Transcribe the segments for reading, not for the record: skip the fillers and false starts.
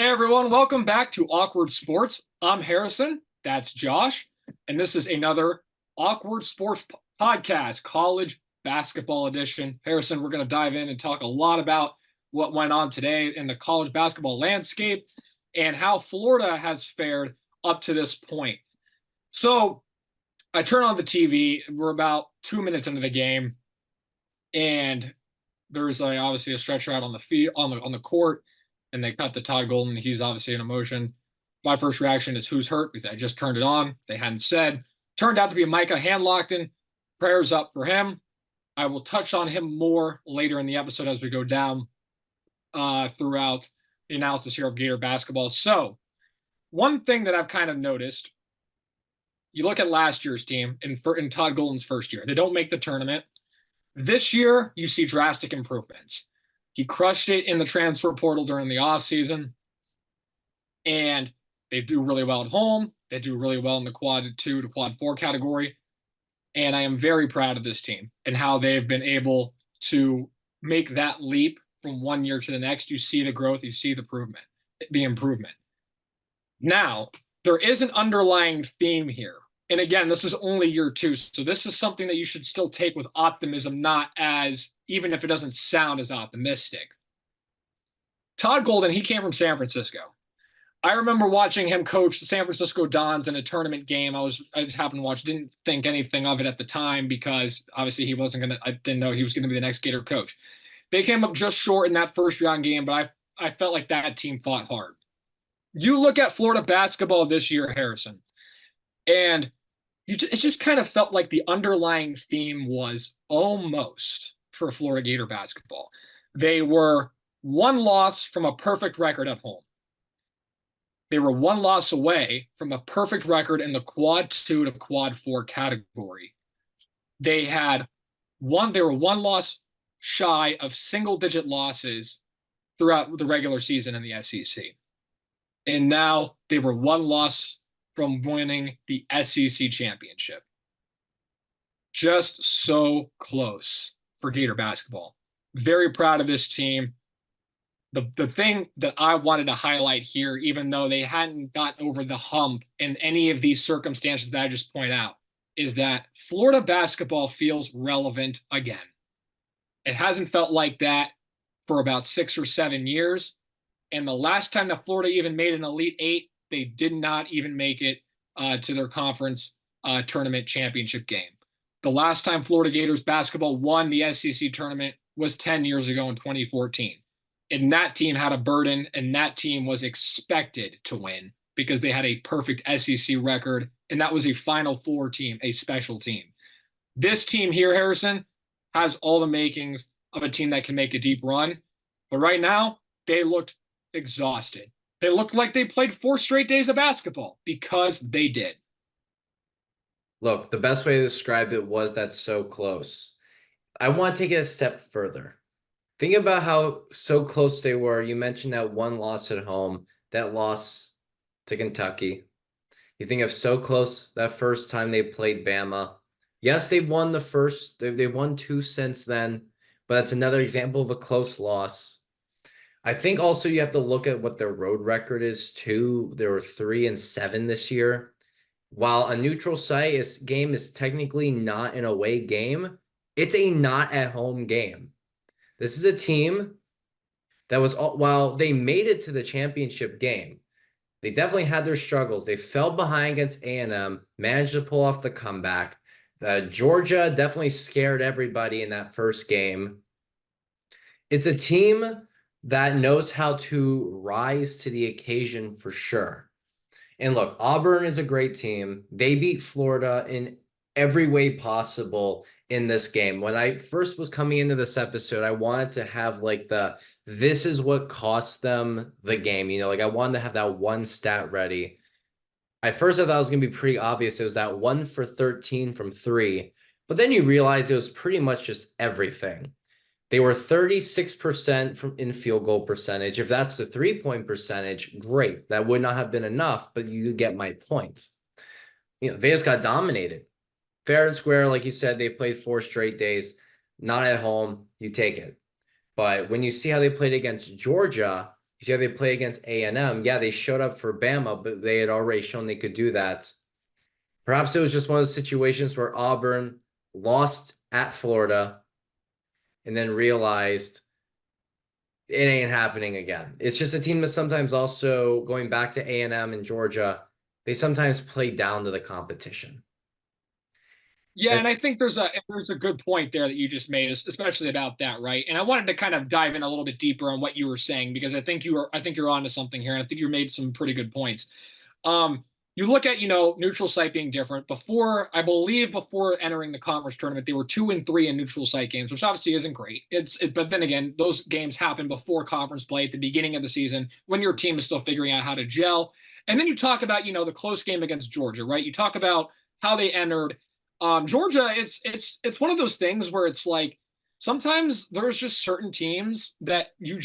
Hey everyone, welcome back to Awkward Sports. I'm Harrison, that's Josh, and this is another Awkward Sports podcast, college basketball edition. Harrison, we're going to dive in and talk a lot about what went on today in the college basketball landscape and how Florida has fared up to this point. So I turn on the TV, we're about 2 minutes into the game, and there's obviously a stretcher out on the field on the court, and they cut to Todd Golden. He's obviously in emotion. My first reaction is who's hurt because I just turned it on. They hadn't said. Turned out to be Micah Handlockton. Prayers up for him. I will touch on him more later in the episode as we go down throughout the analysis here of Gator basketball. So one thing that I've kind of noticed, you look at last year's team in Todd Golden's first year. They don't make the tournament. This year, you see drastic improvements. He crushed it in the transfer portal during the offseason, and they do really well at home. They do really well in the quad 2 to quad 4 category. And I am very proud of this team and how they've been able to make that leap from one year to the next. You see the growth, you see the improvement. Now, there is an underlying theme here. And again, this is only year 2, so this is something that you should still take with optimism, not as, even if it doesn't sound as optimistic. Todd Golden, he came from San Francisco. I remember watching him coach the San Francisco Dons in a tournament game. I just happened to watch, didn't think anything of it at the time because obviously I didn't know he was going to be the next Gator coach. They came up just short in that first round game, but I felt like that team fought hard. You look at Florida basketball this year, Harrison, and it just kind of felt like the underlying theme was almost for Florida Gator basketball. They were one loss from a perfect record at home. They were one loss away from a perfect record in the quad 2 to quad 4 category. They were one loss shy of single-digit losses throughout the regular season in the SEC. And now they were one loss from winning the SEC championship. Just so close for Gator basketball. Very proud of this team. The thing that I wanted to highlight here, even though they hadn't gotten over the hump in any of these circumstances that I just point out, is that Florida basketball feels relevant again. It hasn't felt like that for about 6 or 7 years. And the last time that Florida even made an Elite Eight, they did not even make it to their conference tournament championship game. The last time Florida Gators basketball won the SEC tournament was 10 years ago in 2014. And that team had a burden, and that team was expected to win because they had a perfect SEC record, and that was a Final Four team, a special team. This team here, Harrison, has all the makings of a team that can make a deep run. But right now, they looked exhausted. They looked like they played 4 straight days of basketball because they did. Look, the best way to describe it was that's so close. I want to take it a step further. Think about how so close they were. You mentioned that one loss at home, that loss to Kentucky. You think of so close that first time they played Bama. Yes, they won they won 2 since then, but that's another example of a close loss. I think also you have to look at what their road record is too. They were 3-7 this year. While a neutral site game is technically not an away game, it's a not at home game. This is a team that while they made it to the championship game, they definitely had their struggles. They fell behind against A&M, managed to pull off the comeback. Georgia definitely scared everybody in that first game. It's a team that knows how to rise to the occasion for sure. And look, Auburn is a great team. They beat Florida in every way possible in this game. When I first was coming into this episode, I wanted to have like this is what cost them the game. I wanted to have that one stat ready. At first, I thought it was going to be pretty obvious. It was that 1 for 13 from 3. But then you realize it was pretty much just everything. They were 36% in field goal percentage. If that's the 3-point percentage, great. That would not have been enough, but you get my point. They just got dominated. Fair and square, like you said, they played 4 straight days. Not at home, you take it. But when you see how they played against Georgia, You see how they play against A&M. Yeah, they showed up for Bama, but they had already shown they could do that. Perhaps it was just one of those situations where Auburn lost at Florida and then realized it ain't happening again. It's just a team that sometimes also, going back to A&M and Georgia, they sometimes play down to the competition. Yeah, And and I think there's a good point there that you just made, especially about that, right? And I wanted to kind of dive in a little bit deeper on what you were saying because I think you're onto something here, and I think you made some pretty good points. Um, you look at neutral site being different. I believe before entering the conference tournament, they were 2-3 in neutral site games, which obviously isn't great. But then again, those games happen before conference play at the beginning of the season when your team is still figuring out how to gel. And then you talk about the close game against Georgia, right? You talk about how they entered. Georgia, it's one of those things where it's like sometimes there's just certain teams that you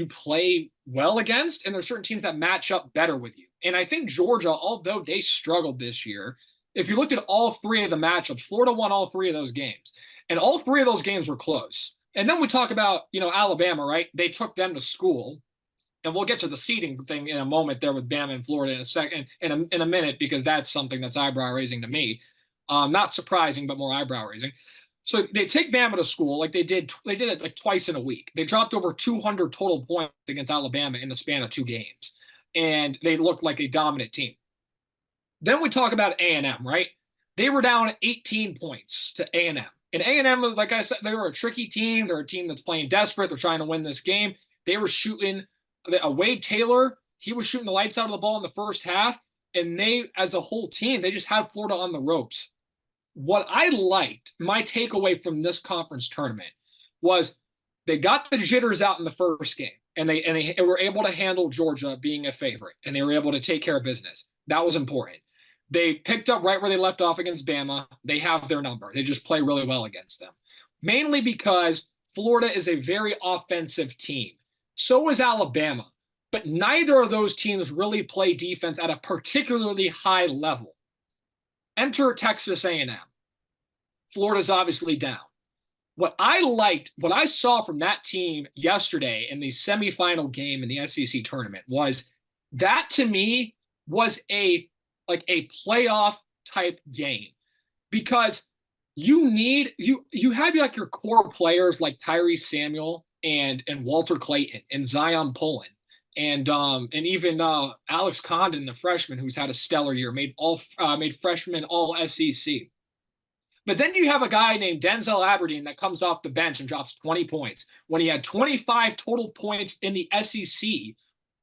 play well against, and there's certain teams that match up better with you. And I think Georgia, although they struggled this year, if you looked at all three of the matchups, Florida won all three of those games, and all three of those games were close. And then we talk about Alabama, right? They took them to school, and we'll get to the seeding thing in a moment there with Bama and Florida in a second, in a minute, because that's something that's eyebrow raising to me. Not surprising, but more eyebrow raising. So they take Bama to school like they did. They did it like twice in a week. They dropped over 200 total points against Alabama in the span of 2 games, and they looked like a dominant team. Then we talk about A&M, right? They were down 18 points to A&M. And A&M was, like I said, they were a tricky team. They're a team that's playing desperate. They're trying to win this game. They were shooting Wade Taylor. He was shooting the lights out of the ball in the first half. And they, as a whole team, they just had Florida on the ropes. What I liked, my takeaway from this conference tournament was they got the jitters out in the first game, and they were able to handle Georgia being a favorite, and they were able to take care of business. That was important. They picked up right where they left off against Bama. They have their number. They just play really well against them, mainly because Florida is a very offensive team. So is Alabama, but neither of those teams really play defense at a particularly high level. Enter Texas A&M. Florida's obviously down. What I saw from that team yesterday in the semifinal game in the SEC tournament was that to me was a playoff type game because you have like your core players like Tyrese Samuel and Walter Clayton and Zion Pullen and even Alex Condon, the freshman who's had a stellar year, made freshman all SEC. But then you have a guy named Denzel Aberdeen that comes off the bench and drops 20 points when he had 25 total points in the SEC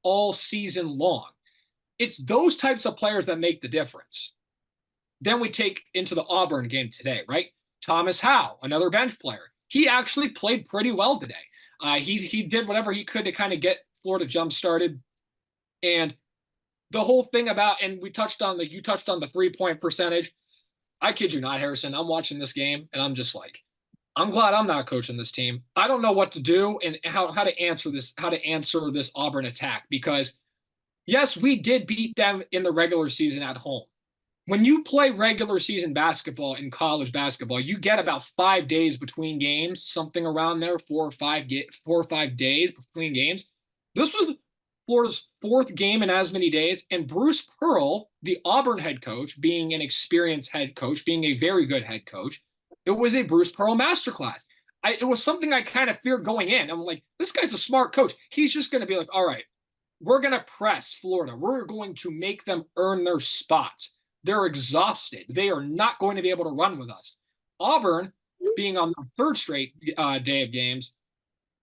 all season long. It's those types of players that make the difference. Then we take into the Auburn game today, right? Thomas Howe, another bench player. He actually played pretty well today. He did whatever he could to kind of get Florida jump started. And the whole thing about, and you touched on the 3-point percentage. I kid you not, Harrison. I'm watching this game and I'm just like, I'm glad I'm not coaching this team. I don't know what to do and how to answer this Auburn attack because yes, we did beat them in the regular season at home. When you play regular season basketball in college basketball, you get about 5 days between games, something around there, 4 or 5 days between games. This was Florida's fourth game in as many days, and Bruce Pearl, the Auburn head coach, being an experienced head coach, being a very good head coach, it was a Bruce Pearl masterclass. It was something I kind of feared going in. I'm like, this guy's a smart coach. He's just going to be like, all right, we're going to press Florida. We're going to make them earn their spots. They're exhausted. They are not going to be able to run with us. Auburn, being on the third straight day of games,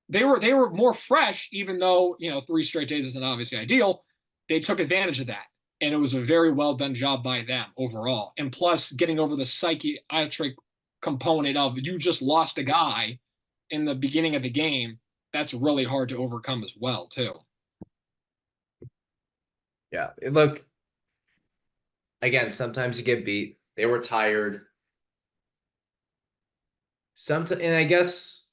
they were more fresh, even though 3 straight days isn't obviously ideal. They took advantage of that, and it was a very well done job by them overall. And plus, getting over the psychiatric component of you just lost a guy in the beginning of the game, that's really hard to overcome as well, too. Yeah, look, again, sometimes you get beat. They were tired. Sometimes, and I guess,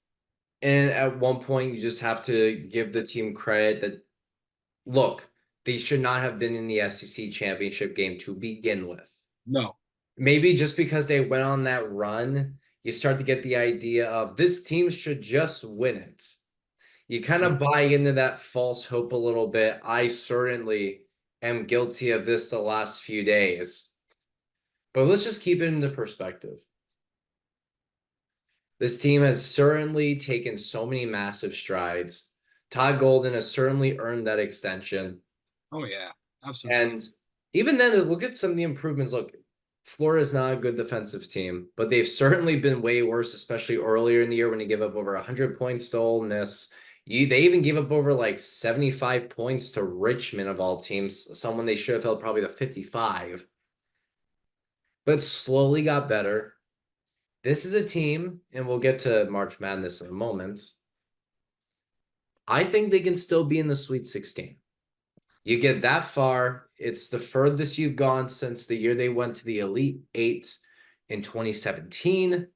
and at one point you just have to give the team credit that, look, they should not have been in the SEC championship game to begin with. No. Maybe just because they went on that run, you start to get the idea of this team should just win it. You kind of buy into that false hope a little bit. I certainly am guilty of this the last few days. But let's just keep it into perspective. This team has certainly taken so many massive strides. Todd Golden has certainly earned that extension. Oh yeah, absolutely. And even then, look at some of the improvements. Look, Florida's not a good defensive team, but they've certainly been way worse, especially earlier in the year when they give up over 100 points to Ole Miss. They even gave up over like 75 points to Richmond of all teams, someone they should have held probably to 55. But slowly got better. This is a team, and we'll get to March Madness in a moment. I think they can still be in the Sweet 16. You get that far, it's the furthest you've gone since the year they went to the Elite Eight in 2017.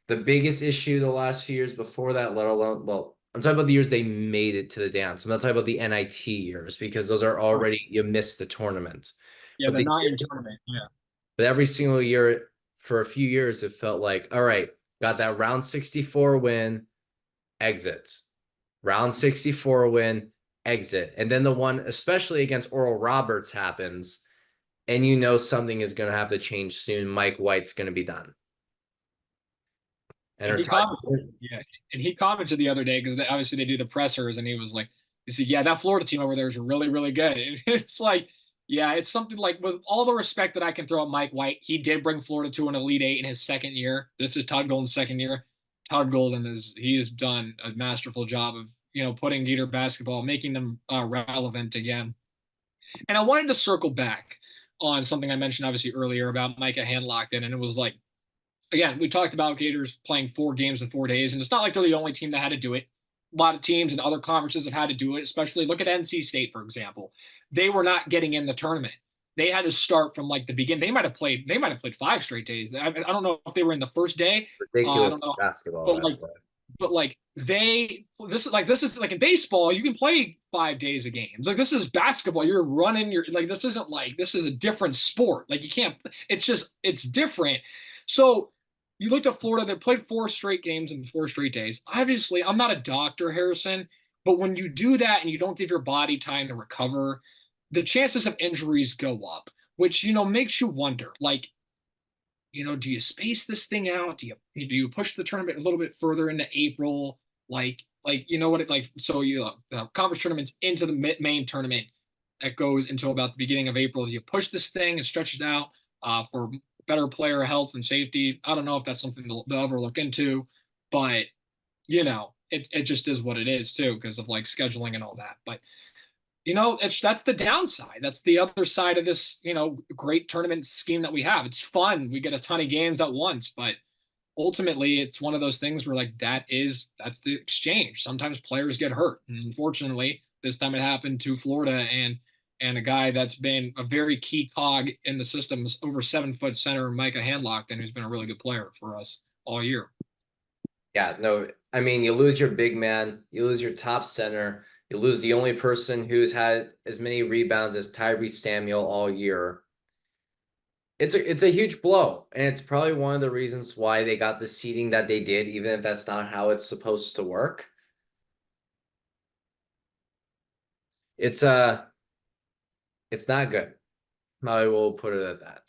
The biggest issue the last few years before that, let alone, well, I'm talking about the years they made it to the dance. I'm not talking about the NIT years because those are already, you missed the tournament. Yeah, But the the nine tournament. Yeah. but every single year for a few years, it felt like, all right, got that round 64 win, exits. Round 64 win, exit. And then the one, especially against Oral Roberts, happens, and you know something is going to have to change soon. Mike White's going to be done. And And he commented, yeah, and he commented the other day because obviously they do the pressers, and he was like, he said, "Yeah, that Florida team over there is really, really good." And it's like, yeah, it's something like with all the respect that I can throw at Mike White, he did bring Florida to an Elite Eight in his second year. This is Todd Golden's second year. Todd Golden he has done a masterful job of putting Gator basketball, making them relevant again. And I wanted to circle back on something I mentioned obviously earlier about Micah Handlockton, and it was like again, we talked about Gators playing 4 games in 4 days, and it's not like they're the only team that had to do it. A lot of teams and other conferences have had to do it, especially look at NC State, for example. They were not getting in the tournament. They had to start from like the beginning. They might have played 5 straight days. I don't know if they were in the first day. I ridiculous don't know. basketball But that like way. but like this is like in baseball, you can play 5 days of games. Like this is basketball. You're running, you're like this is a different sport. Like you can't it's different. So you looked at Florida that played 4 straight games in 4 straight days. Obviously, I'm not a doctor, Harrison, but when you do that and you don't give your body time to recover, the chances of injuries go up, which makes you wonder. Like, do you space this thing out? Do you push the tournament a little bit further into April? Like you know what it like? So conference tournaments into the main tournament that goes until about the beginning of April. Do you push this thing and stretch it out for better player health and safety? I don't know if that's something they'll ever look into, but it just is what it is too because of like scheduling and all that. But that's the downside. That's the other side of this, great tournament scheme that we have. It's fun. We get a ton of games at once, but ultimately it's one of those things where like that's the exchange. Sometimes players get hurt. And unfortunately, this time it happened to Florida and a guy that's been a very key cog in the system, over 7 foot center, Micah Handlockton, who's been a really good player for us all year. Yeah, no, I mean, you lose your big man, you lose your top center, you lose the only person who's had as many rebounds as Tyrese Samuel all year. It's a huge blow, and it's probably one of the reasons why they got the seeding that they did, even if that's not how it's supposed to work. It's it's not good. I will put it at that.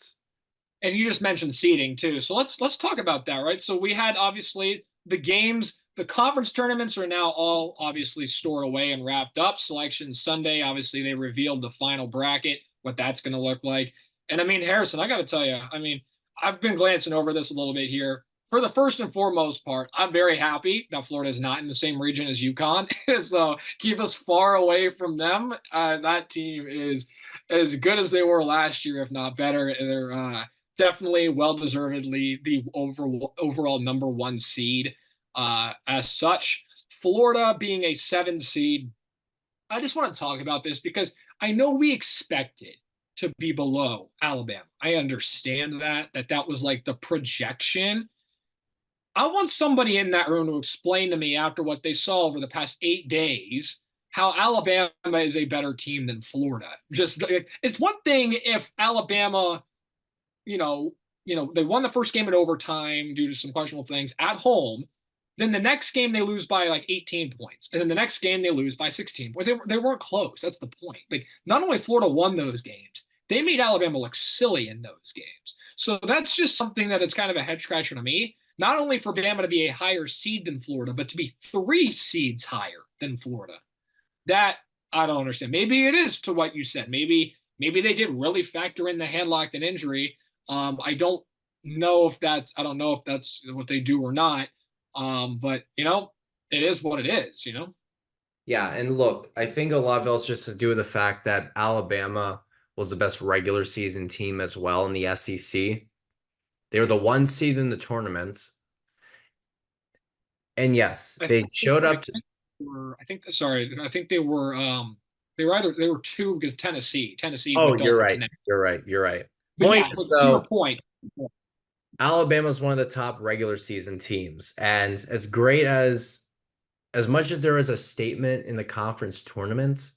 And you just mentioned seeding too. So let's talk about that, right? So we had obviously the games, the conference tournaments are now all obviously stored away and wrapped up. Selection Sunday, obviously they revealed the final bracket, what that's going to look like. And I mean, Harrison, I got to tell you, I mean, I've been glancing over this a little bit here. For the first and foremost part, I'm very happy that Florida is not in the same region as UConn. So keep us far away from them. That team is as good as they were last year, if not better. They're definitely well deservedly the overall number one seed. As such, Florida being a 7 seed, I just want to talk about this because I know we expected to be below Alabama. I understand that was like the projection. I want somebody in that room to explain to me after what they saw over the past 8 days how Alabama is a better team than Florida. Just it's one thing if Alabama they won the first game in overtime due to some questionable things at home. Then the next game they lose by like 18 points, and then the next game they lose by 16 points. They weren't close. That's the point. Like not only Florida won those games, they made Alabama look silly in those games. So that's just something that it's kind of a head scratcher to me. Not only for Bama to be a higher seed than Florida, but to be 3 seeds higher than Florida. That I don't understand. Maybe it is to what you said. Maybe they did really factor in the hand locked and injury. I don't know if that's what they do or not. But it is what it is. Yeah, and look, I think a lot of it just to do with the fact that Alabama was the best regular season team as well in the SEC. They were the 1 seed in the tournament. And yes, I they think, showed I up to, think sorry, I think they were two because Tennessee oh, with you're Dalton right. Connect. You're right. You're right. But Point yeah, is but to your though, point, Alabama's one of the top regular season teams. And as great as much as there is a statement in the conference tournament,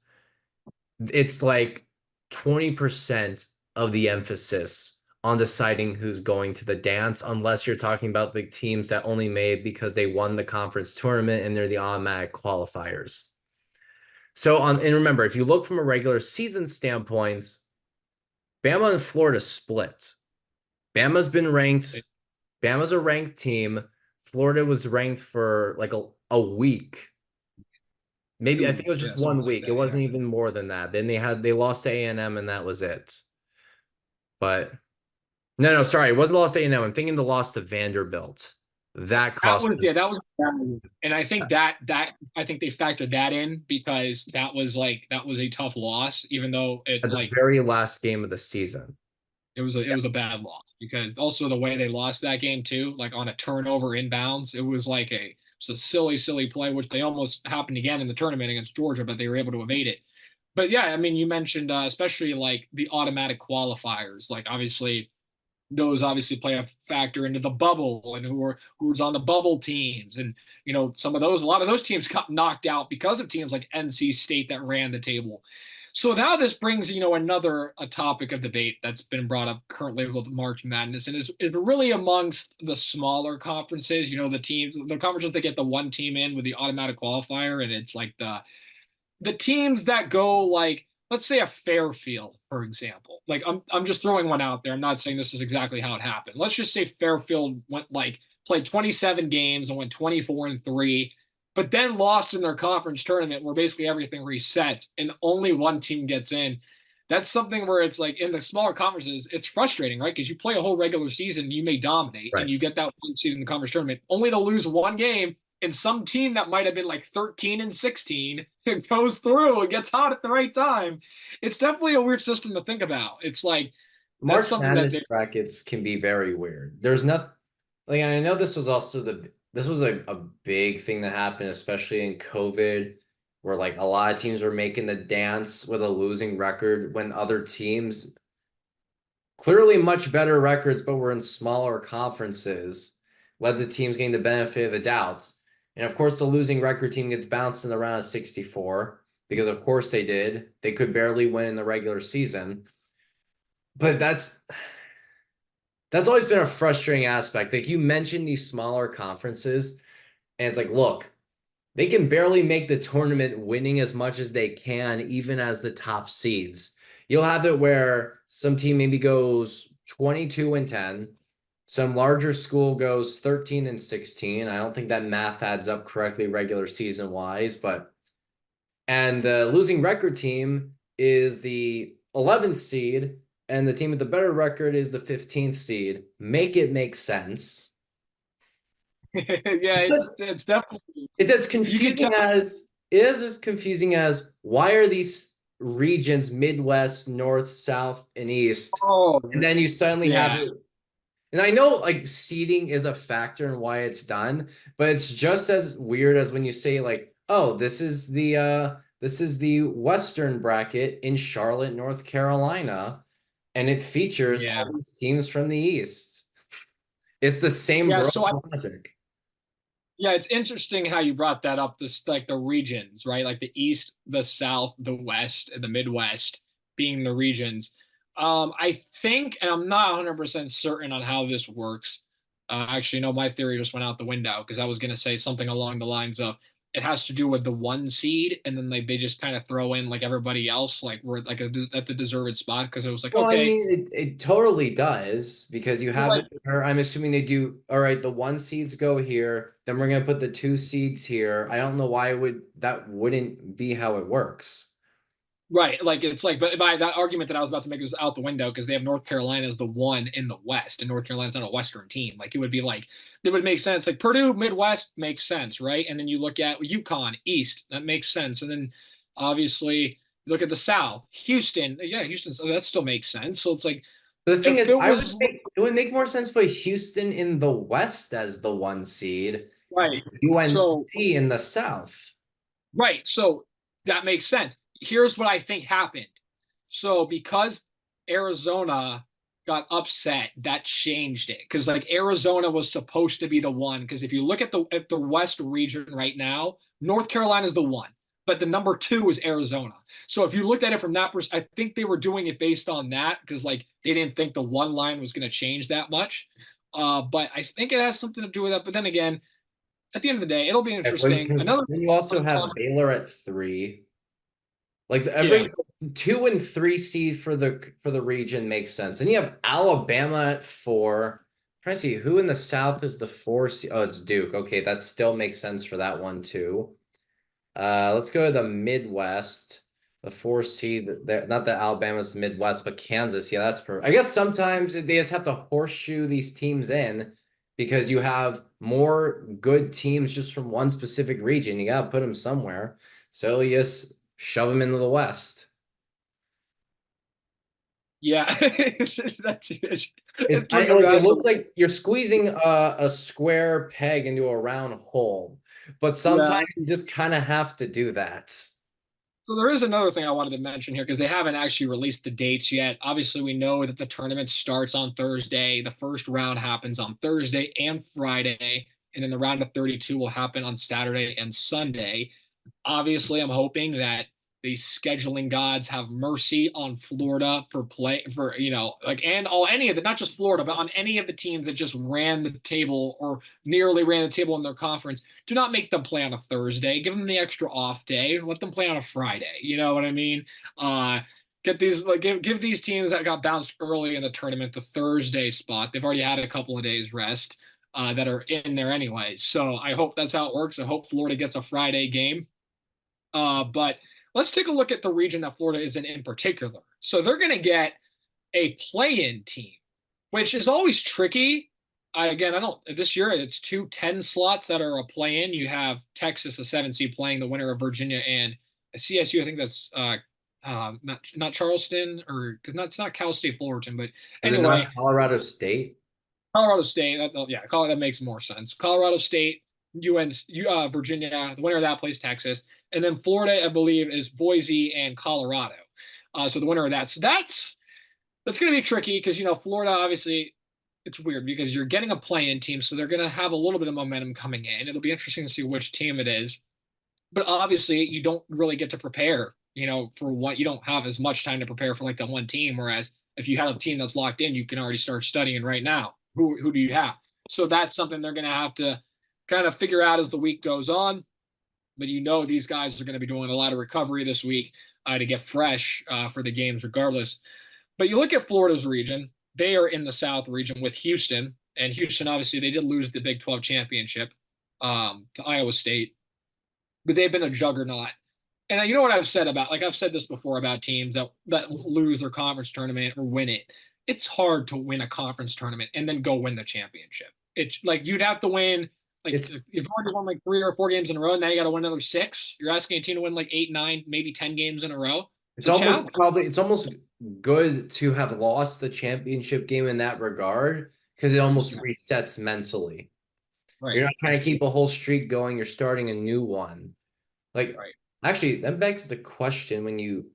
it's like 20% of the emphasis on deciding who's going to the dance, unless you're talking about the teams that only made because they won the conference tournament and they're the automatic qualifiers. So and remember, if you look from a regular season standpoint, Bama and Florida split. Bama's been ranked, Bama's a ranked team. Florida was ranked for like a week. Maybe I think it was just yeah, something one like week. It that. Yeah. wasn't even more than that. Then they lost to A&M and that was it. But no, sorry, it wasn't the loss to A&M. I'm thinking the loss to Vanderbilt. That cost them. That was and I think I think they factored that in because that was a tough loss, even though At the very last game of the season. it was a bad loss because also the way they lost that game too, like on a turnover inbounds, it was like it's a silly play, which they almost happened again in the tournament against Georgia, but they were able to evade it. But yeah, I mean, you mentioned especially like the automatic qualifiers, like obviously those obviously play a factor into the bubble and who's on the bubble teams. And, a lot of those teams got knocked out because of teams like NC State that ran the table. So now this brings, another a topic of debate that's been brought up currently with March Madness and is really amongst the smaller conferences, the conferences that get the one team in with the automatic qualifier. And it's like the teams that go like let's say a Fairfield, for example. Like I'm just throwing one out there. I'm not saying this is exactly how it happened. Let's just say Fairfield played 27 games and went 24-3, but then lost in their conference tournament where basically everything resets and only one team gets in. That's something where it's like in the smaller conferences, it's frustrating, right? Because you play a whole regular season, you may dominate, and Right. you get that one seed in the conference tournament, only to lose one game and some team that might have been like 13-16 goes through and gets hot at the right time. It's definitely a weird system to think about. It's like that's March something that Madness brackets can be very weird. There's nothing like I know this was also this was a big thing that happened, especially in COVID, where like a lot of teams were making the dance with a losing record when other teams clearly much better records, but were in smaller conferences, led the teams getting the benefit of the doubt. And of course, the losing record team gets bounced in the round of 64 because, of course, they did. They could barely win in the regular season. But that's always been a frustrating aspect. Like you mentioned these smaller conferences, and it's like, look, they can barely make the tournament winning as much as they can, even as the top seeds. You'll have it where some team maybe goes 22-10, some larger school goes 13-16. I don't think that math adds up correctly regular season wise, and the losing record team is the 11th seed, and the team with the better record is the 15th seed. Make it make sense. yeah, it's definitely It's as you can confusing tell. as it is as confusing as why are these regions Midwest, North, South, and East, Oh, and then you suddenly have yeah, it. And I know like seeding is a factor in why it's done, but it's just as weird as when you say like, oh, this is the Western bracket in Charlotte, North Carolina, and it features yeah, all these teams from the East. It's the same yeah. bro So logic. yeah, it's interesting how you brought that up. This like the regions, right? Like the East, the South, the West, and the Midwest being the regions. I think, and I'm not 100% certain on how this works, Actually, no, my theory just went out the window because I was going to say something along the lines of it has to do with the one seed, and then they just kind of throw in like everybody else, like we're like at the deserved spot because it was like, Well, I okay, mean, it totally does because you have like it, or I'm assuming they do. All right, the one seeds go here, then we're gonna put the two seeds here. I don't know why that wouldn't be how it works. right, like it's like, but by that argument that I was about to make was out the window because they have North Carolina as the one in the West, and North Carolina's not a Western team. Like it would be like it would make sense. Like Purdue Midwest makes sense, right? And then you look at UConn East, that makes sense, and then obviously look at the South, Houston, yeah, Houston, so that still makes sense. So it's like But the thing if is, it was it would make more sense to put Houston in the West as the one seed, right, so UNC in the South. right, so that makes sense. Here's what I think happened. So because Arizona got upset, that changed it. Because like Arizona was supposed to be the one. Because if you look at the West region right now, North Carolina is the one, but the number two is Arizona. So if you looked at it from that perspective, I think they were doing it based on that because like they didn't think the one line was going to change that much. But I think it has something to do with that. But then again, at the end of the day, it'll be interesting. Another, Then you also have Baylor at 3. Like yeah, every 2 and 3 seed for the region makes sense. And you have Alabama at 4. Trying to see who in the South is the 4 seed. Oh, it's Duke. Okay, that still makes sense for that one too. Let's go to the Midwest. The 4 seed, not that Alabama's the Midwest, but Kansas. Yeah, that's perfect. I guess sometimes they just have to horseshoe these teams in because you have more good teams just from one specific region. You got to put them somewhere. So you just shove them into the West. yeah, that's It's it's I pretty like it bad. looks like you're squeezing a square peg into a round hole, but Yeah. sometimes you just kind of have to do that. So there is another thing I wanted to mention here because they haven't actually released the dates yet. Obviously, we know that the tournament starts on Thursday. The first round happens on Thursday and Friday, and then the round of 32 will happen on Saturday and Sunday. Obviously, I'm hoping that the scheduling gods have mercy on Florida for play for like and all any of the not just Florida but on any of the teams that just ran the table or nearly ran the table in their conference. Do not make them play on a Thursday. Give them the extra off day. Let them play on a Friday. You know what I mean? Uh, get these like give these teams that got bounced early in the tournament the Thursday spot. They've already had a couple of days rest. That are in there anyway. So I hope that's how it works. I hope Florida gets a Friday game. But let's take a look at the region that Florida is in particular. So they're going to get a play-in team, which is always tricky. Again, I don't. This year it's 2 10 slots that are a play-in. You have Texas, a 7 seed, playing the winner of Virginia and CSU. I think that's not Charleston or because it's not Cal State Fullerton, but Is it not anyway, Colorado State? Colorado State. Yeah, that makes more sense. Colorado State, Virginia. The winner of that plays Texas, and then Florida, I believe, is Boise and Colorado. So the winner of that. So that's going to be tricky because Florida obviously it's weird because you're getting a play-in team, so they're going to have a little bit of momentum coming in. It'll be interesting to see which team it is, but obviously you don't really get to prepare. For what you don't have as much time to prepare for like the one team. Whereas if you have a team that's locked in, you can already start studying right now. Who do you have? So that's something they're going to have to kind of figure out as the week goes on. But these guys are going to be doing a lot of recovery this week to get fresh for the games, regardless. But you look at Florida's region; they are in the South region with Houston, and Houston obviously they did lose the Big 12 championship to Iowa State, but they've been a juggernaut. And you know what I've said about like I've said this before about teams that lose their conference tournament or win it. It's hard to win a conference tournament and then go win the championship. It's like you'd have to win like It's you've already won like 3 or 4 games in a row. Now you got to win another 6. You're asking a team to win like 8, 9, maybe 10 games in a row. It's a challenge. it's almost good to have lost the championship game in that regard because it almost resets mentally. You're Right. not trying to keep a whole streak going, you're starting a new one. Like Right. actually that begs the question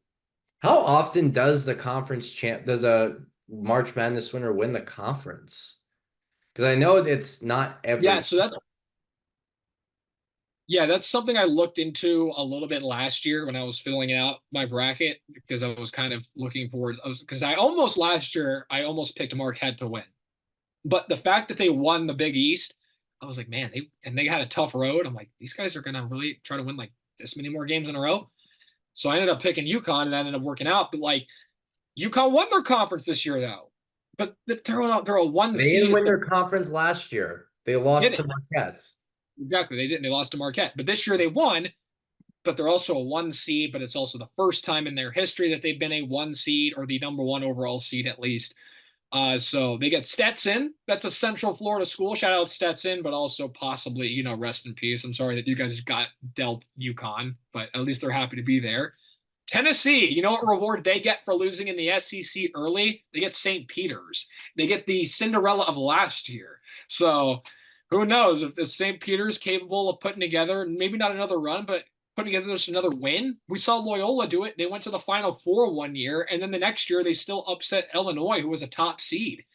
how often does does a March Madness winner win the conference? Because I know it's not Yeah. every. So that's something I looked into a little bit last year when I was filling out my bracket because I was kind of looking forward. Because I almost last year I almost picked Marquette to win. But the fact that they won the Big East, I was like, man, they had a tough road. I'm like, these guys are gonna really try to win like this many more games in a row. So I ended up picking UConn, and that ended up working out. But like UConn won their conference this year, though. But they're a one They seed. didn't It's win the their conference last year. They did lost it to Marquette. exactly. They didn't. They lost to Marquette. But this year they won. But they're also a one seed. But it's also the first time in their history that they've been a one seed or the number one overall seed at least. So they get Stetson. That's a Central Florida school. Shout out Stetson, but also possibly, rest in peace. I'm sorry that you guys got dealt UConn, but at least they're happy to be there. Tennessee, you know what reward they get for losing in the SEC early? They get St. Peter's. They get the Cinderella of last year. So who knows if St. Peter's capable of putting together, maybe not another run, but putting together just another win. We saw Loyola do it. They went to the Final Four one year, and then the next year they still upset Illinois, who was a top seed,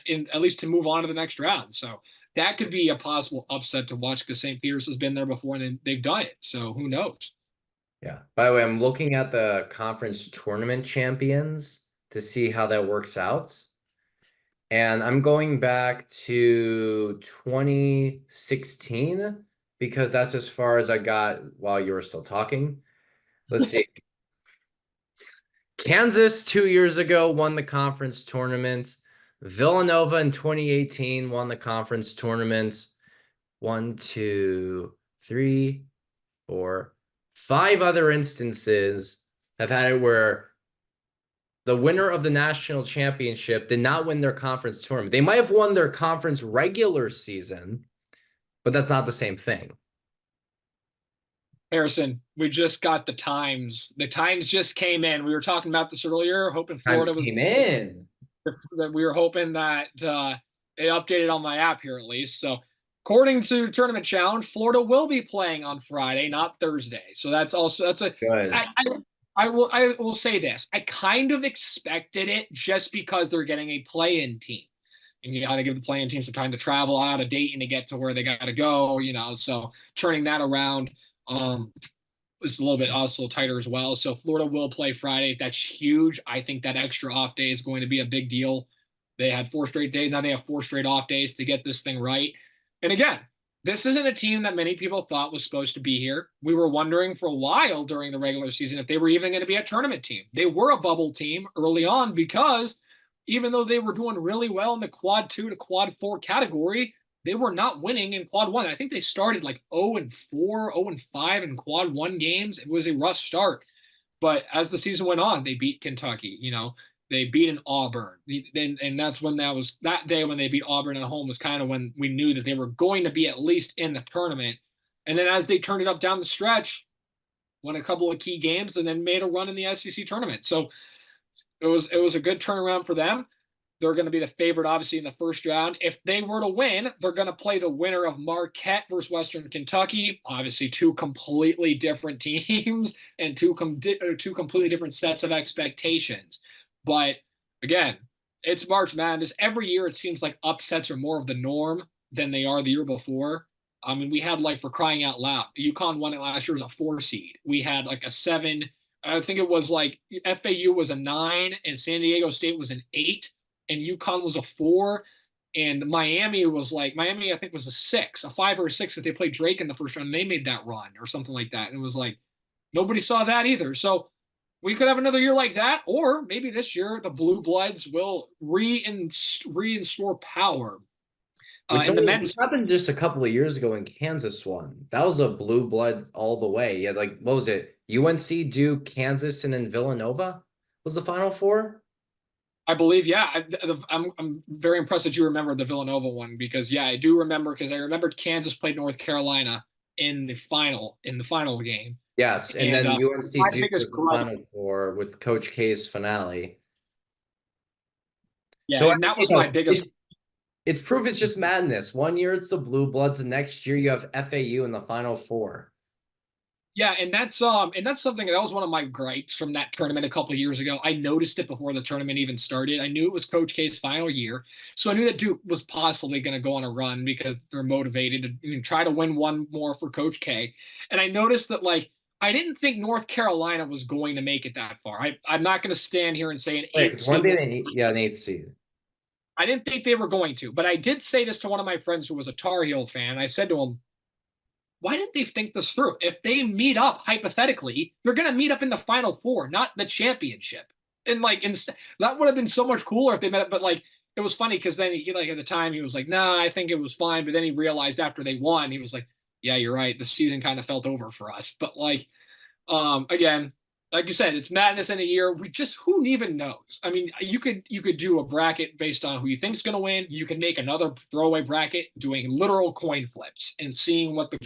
in at least to move on to the next round. So that could be a possible upset to watch because St. Peter's has been there before and they've done it. So who knows? Yeah. By the way, I'm looking at the conference tournament champions to see how that works out. And I'm going back to 2016 because that's as far as I got while you were still talking. Let's see. Kansas 2 years ago won the conference tournament. Villanova in 2018 won the conference tournament. 1, 2, 3, 4, 5 other instances have had it where the winner of the national championship did not win their conference tournament. They might have won their conference regular season, but that's not the same thing. Harrison, we just got the times. The times just came in. We were talking about this earlier, hoping Times Florida was came in. that we were hoping that it updated on my app here at least. So according to Tournament Challenge, Florida will be playing on Friday, not Thursday. So that's a Good. I will say this. I kind of expected it just because they're getting a play-in team. And you got to give the play-in team some time to travel out of Dayton to get to where they got to go, so turning that around was a little bit also tighter as well. So Florida will play Friday. That's huge. I think that extra off day is going to be a big deal. They had 4 straight days. Now they have 4 straight off days to get this thing right. And again, this isn't a team that many people thought was supposed to be here. We were wondering for a while during the regular season if they were even going to be a tournament team. They were a bubble team early on because even though they were doing really well in the quad 2 to quad 4 category, they were not winning in quad 1. I think they started like 0-4, 0-5 in quad 1 games. It was a rough start. But as the season went on, they beat Kentucky, they beat an Auburn. And that's when that day when they beat Auburn at home was kind of when we knew that they were going to be at least in the tournament. And then as they turned it up down the stretch, won a couple of key games and then made a run in the SEC tournament. So it was a good turnaround for them. They're going to be the favorite, obviously, in the first round. If they were to win, they're going to play the winner of Marquette versus Western Kentucky. Obviously, 2 completely different teams and two completely different sets of expectations. But again, it's March Madness. Every year, it seems like upsets are more of the norm than they are the year before. I mean, we had for crying out loud, UConn won it last year as a 4 seed. We had a 7. I think it was FAU was a 9 and San Diego State was an 8 and UConn was a 4 and Miami I think was a 6, a 5 or a 6 that they played Drake in the first round and they made that run or something like that. And it was nobody saw that either. So we could have another year like that, or maybe this year the Blue Bloods will reinstore power. In the Which men's happened just a couple of years ago when Kansas won. That was a blue blood all the way. Yeah, what was it? UNC, Duke, Kansas, and then Villanova was the Final Four. I believe, yeah. I'm very impressed that you remember the Villanova one because, yeah, I do remember because I remembered Kansas played North Carolina in the final game. Yes, and And then UNC my Duke was biggest the gripe, Final Four with Coach K's finale. yeah, So I and mean, that was my biggest. it's proof it's just madness. One year it's the Blue Bloods, the next year you have FAU in the Final Four. Yeah, and that's something that was one of my gripes from that tournament a couple of years ago. I noticed it before the tournament even started. I knew it was Coach K's final year, so I knew that Duke was possibly going to go on a run because they're motivated to try to win one more for Coach K. And I noticed that I didn't think North Carolina was going to make it that far. I'm not going to stand here and say an Wait, 8 because one seed. day an 8th seed. I didn't think they were going to, but I did say this to one of my friends who was a Tar Heel fan. I said to him, why didn't they think this through? If they meet up hypothetically, they're going to meet up in the Final Four, not the championship. And like, that would have been so much cooler if they met up. But like, it was funny because then he like at the time he was like, "Nah, I think it was fine." But then he realized after they won, he was like, "Yeah, you're right. The season kind of felt over for us." But like, again, like you said, it's madness in a year. We just who even knows? I mean, you could do a bracket based on who you think's going to win. You can make another throwaway bracket doing literal coin flips and seeing what the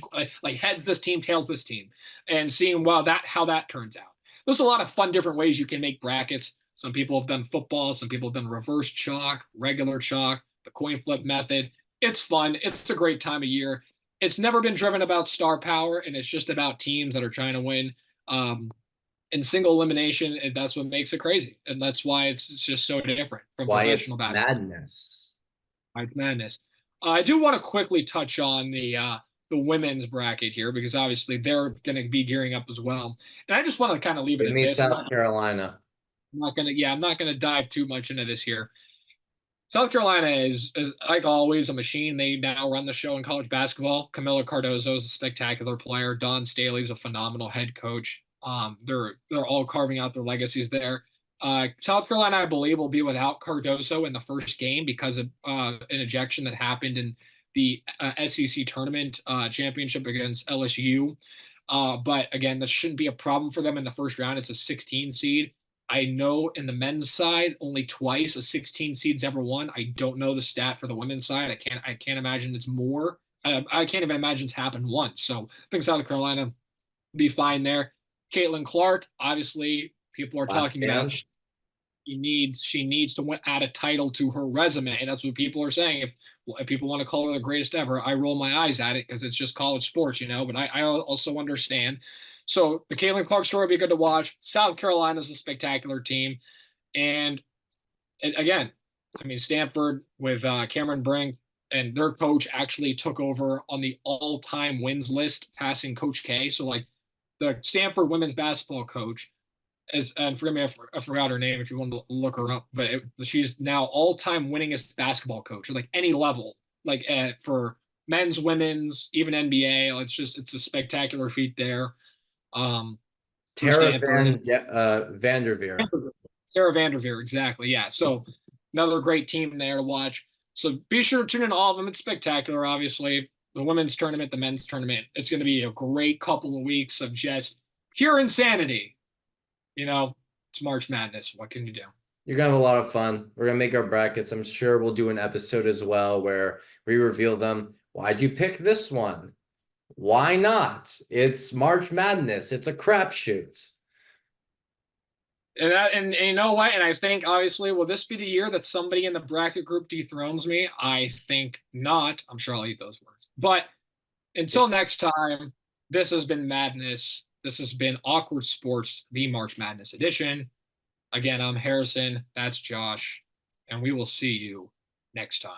like heads this team, tails this team, and seeing wow that how that turns out. There's a lot of fun different ways you can make brackets. Some people have done football. Some people have done reverse chalk, regular chalk, the coin flip method. It's fun. It's a great time of year. It's never been driven about star power, and it's just about teams that are trying to win. Um, in single elimination, that's what makes it crazy, and that's why it's just so different from Why it's professional basketball. madness. Like madness. I do want to quickly touch on the women's bracket here because obviously they're going to be gearing up as well, and I just want to kind of leave it Give at me this. South Carolina. I'm not gonna dive too much into this here. South Carolina is like always a machine. They now run the show in college basketball. Camila Cardozo is a spectacular player. Don Staley's a phenomenal head coach. They're all carving out their legacies there. South Carolina, I believe, will be without Cardozo in the first game because of an ejection that happened in the SEC tournament championship against LSU. But again, this shouldn't be a problem for them in the first round. It's a 16 seed. I know in the men's side, only twice a 16 seed's ever won. I don't know the stat for the women's side. I can't imagine it's more. I can't even imagine it's happened once. So I think South Carolina will be fine there. Caitlin Clark, obviously, people are Last talking about chance. she needs to add a title to her resume. That's what people are saying. If people want to call her the greatest ever, I roll my eyes at it because it's just college sports, you know. But I also understand. So the Caitlin Clark story will be good to watch. South Carolina's a spectacular team, and again, I mean Stanford with Cameron Brink and their coach actually took over on the all-time wins list, passing Coach K. So like the Stanford women's basketball coach and forgive me, I forgot her name if you want to look her up, but she's now all-time winningest basketball coach at like any level, like for men's, women's, even NBA. It's a spectacular feat there. For Tara Stanford and Vanderveer. Sarah Vanderveer, exactly. Yeah, so another great team there to watch. So be sure to tune in to all of them. It's spectacular, obviously. The women's tournament, the men's tournament. It's going to be a great couple of weeks of just pure insanity. You know, it's March Madness. What can you do? You're gonna have a lot of fun. We're gonna make our brackets. I'm sure we'll do an episode as well where we reveal them. Why'd you pick this one? Why not? It's March Madness. It's a crapshoot. And you know what? And I think obviously, will this be the year that somebody in the bracket group dethrones me? I think not. I'm sure I'll eat those words. But until next time, this has been Madness. This has been Awkward Sports, the March Madness edition. Again, I'm Harrison. That's Josh. And we will see you next time.